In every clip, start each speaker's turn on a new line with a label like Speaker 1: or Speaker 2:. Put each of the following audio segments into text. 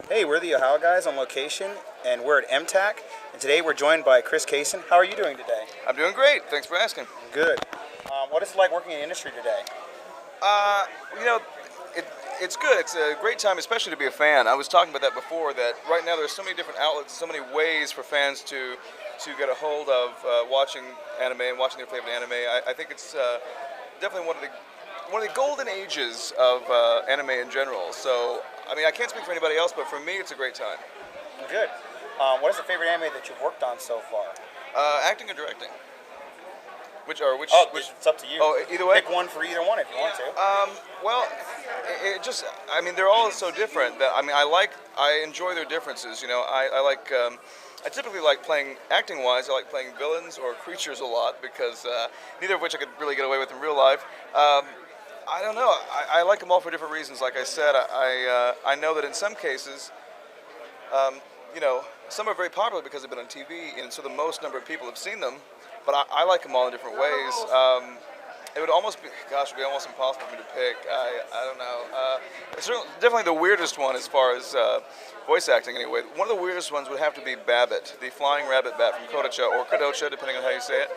Speaker 1: Hey, we're the Ohio guys on location, and we're at MTAC, and today we're joined by Chris Cason. How are you doing today?
Speaker 2: I'm doing great. Thanks for asking.
Speaker 1: Good. What is it like working in the industry today?
Speaker 2: Uh, you know, it's good. It's a great time, especially to be a fan. I was talking about that before. That right now there's so many different outlets, so many ways for fans to get a hold of watching anime and watching their favorite anime. I think it's definitely one of the golden ages of anime in general. So, I mean, I can't speak for anybody else, but for me, it's a great time.
Speaker 1: Good. What is the favorite anime that you've worked on so far?
Speaker 2: Acting or directing? Which?
Speaker 1: It's up to you.
Speaker 2: Oh, either way.
Speaker 1: Pick one for either one if you want to.
Speaker 2: Well, I mean, they're all so different that, I mean, I enjoy their differences. You know, I typically like playing, acting-wise, I like playing villains or creatures a lot because neither of which I could really get away with in real life. I don't know. I like them all for different reasons. Like I said, I know that in some cases, you know, some are very popular because they've been on TV, and so the most number of people have seen them. But I like them all in different ways. It would almost be, gosh, it would be almost impossible for me to pick. I don't know. It's definitely the weirdest one as far as voice acting anyway. One of the weirdest ones would have to be Babbitt, the flying rabbit bat from Kodocha, or Kodocha, depending on how you say it.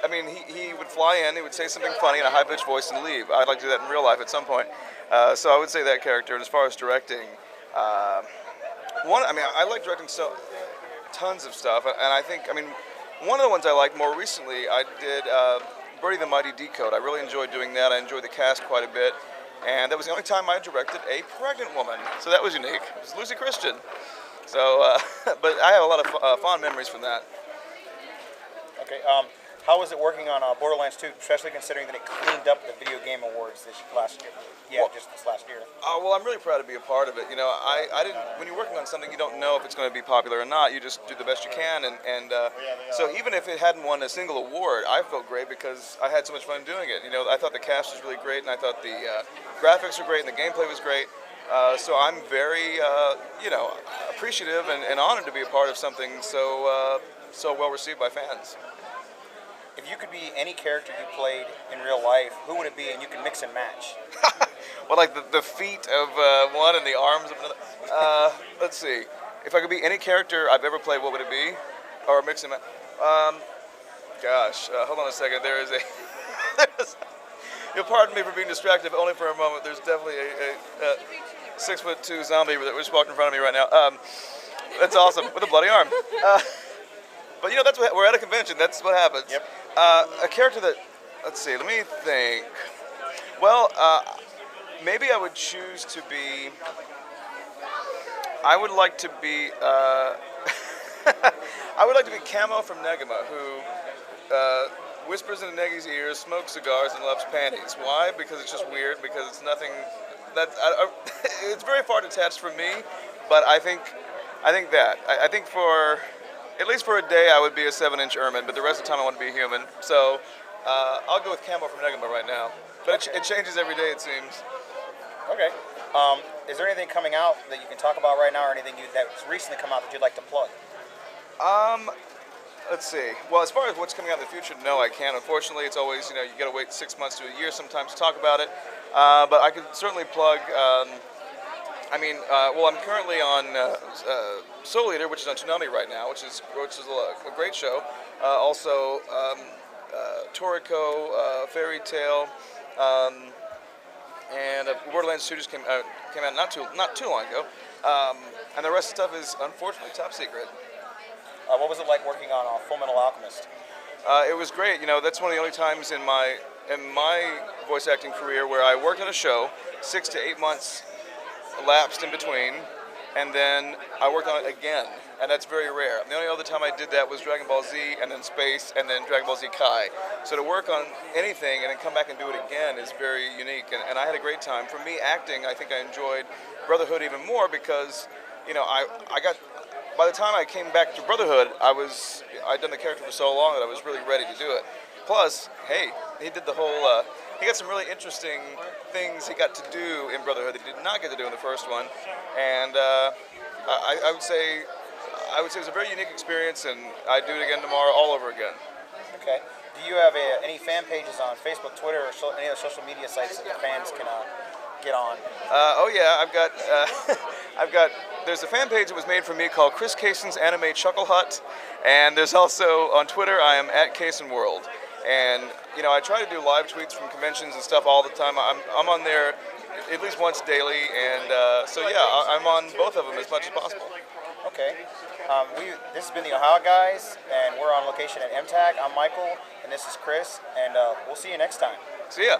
Speaker 2: I mean, he would fly in, he would say something funny in a high-pitched voice and leave. I'd like to do that in real life at some point. So I would say that character. And as far as directing, I like directing tons of stuff, and I think, I mean, one of the ones I liked more recently, I did Birdie the Mighty Decode. I really enjoyed doing that. I enjoyed the cast quite a bit, and that was the only time I directed a pregnant woman, so that was unique. It was Lucy Christian. So, but I have a lot of fond memories from that.
Speaker 1: Okay. How was it working on Borderlands 2, especially considering that it cleaned up the Video Game Awards last year? Yeah, just this last year.
Speaker 2: Well, I'm really proud to be a part of it. You know, I didn't. When you're working on something, you don't know if it's going to be popular or not. You just do the best you can, and so even if it hadn't won a single award, I felt great because I had so much fun doing it. You know, I thought the cast was really great, and I thought the graphics were great, and the gameplay was great. So I'm very, you know, appreciative and honored to be a part of something so well received by fans.
Speaker 1: If you could be any character you played in real life, who would it be? And you can mix and match.
Speaker 2: Well, like the feet of one and the arms of another. Let's see. If I could be any character I've ever played, what would it be? Or mix and match? Gosh, hold on a second. There is you'll pardon me for being distracted, but only for a moment. There's definitely a 6'2" zombie that just walked in front of me right now. That's awesome, with a bloody arm. But you know, that's what, we're at a convention. That's what happens.
Speaker 1: Yep.
Speaker 2: A character that, let's see, let me think. Well, maybe I would choose to be. I would like to be. I would like to be Camo from Negima, who whispers into Negi's ears, smokes cigars, and loves panties. Why? Because it's just weird. Because it's nothing. It's very far detached from me, but I think that. I think for. At least for a day, I would be a 7-inch ermine, but the rest of the time I want to be a human. So I'll go with Camo from Negima right now. But it changes every day, it seems.
Speaker 1: Okay. Is there anything coming out that you can talk about right now, or anything that's recently come out that you'd like to plug?
Speaker 2: Let's see. Well, as far as what's coming out in the future, no, I can't. Unfortunately, it's always, you know, you got to wait 6 months to a year sometimes to talk about it. But I could certainly plug. Well, I'm currently on Soul Eater, which is on Toonami right now, which is a great show. Also, Toriko, Fairy Tale, and Borderlands 2 just came out not too long ago. And the rest of the stuff is unfortunately top secret.
Speaker 1: What was it like working on Full Metal Alchemist?
Speaker 2: It was great. You know, that's one of the only times in my voice acting career where I worked on a show, 6 to 8 months elapsed in between, and then I worked on it again, and that's very rare. The only other time I did that was Dragon Ball Z, and then Space, and then Dragon Ball Z Kai. So to work on anything and then come back and do it again is very unique, and I had a great time. For me, acting, I think I enjoyed Brotherhood even more because, you know, I got, by the time I came back to Brotherhood, I'd done the character for so long that I was really ready to do it. Plus, hey, he did the whole, he got some really interesting things he got to do in Brotherhood that he did not get to do in the first one, and I would say it was a very unique experience, and I'd do it again tomorrow, all over again.
Speaker 1: Okay. Do you have any fan pages on Facebook, Twitter, or any other social media sites that the fans can get on?
Speaker 2: Oh yeah, I've got There's a fan page that was made for me called Chris Cason's Anime Chuckle Hut, and there's also on Twitter I am at Cason World, and I try to do live tweets from conventions and stuff all the time. I'm on there at least once daily, and so yeah, I'm on both of them as much as possible.
Speaker 1: Okay. This has been the Ohio Guys, and we're on location at MTAG. I'm Michael, and this is Chris, and we'll see you next time.
Speaker 2: See ya.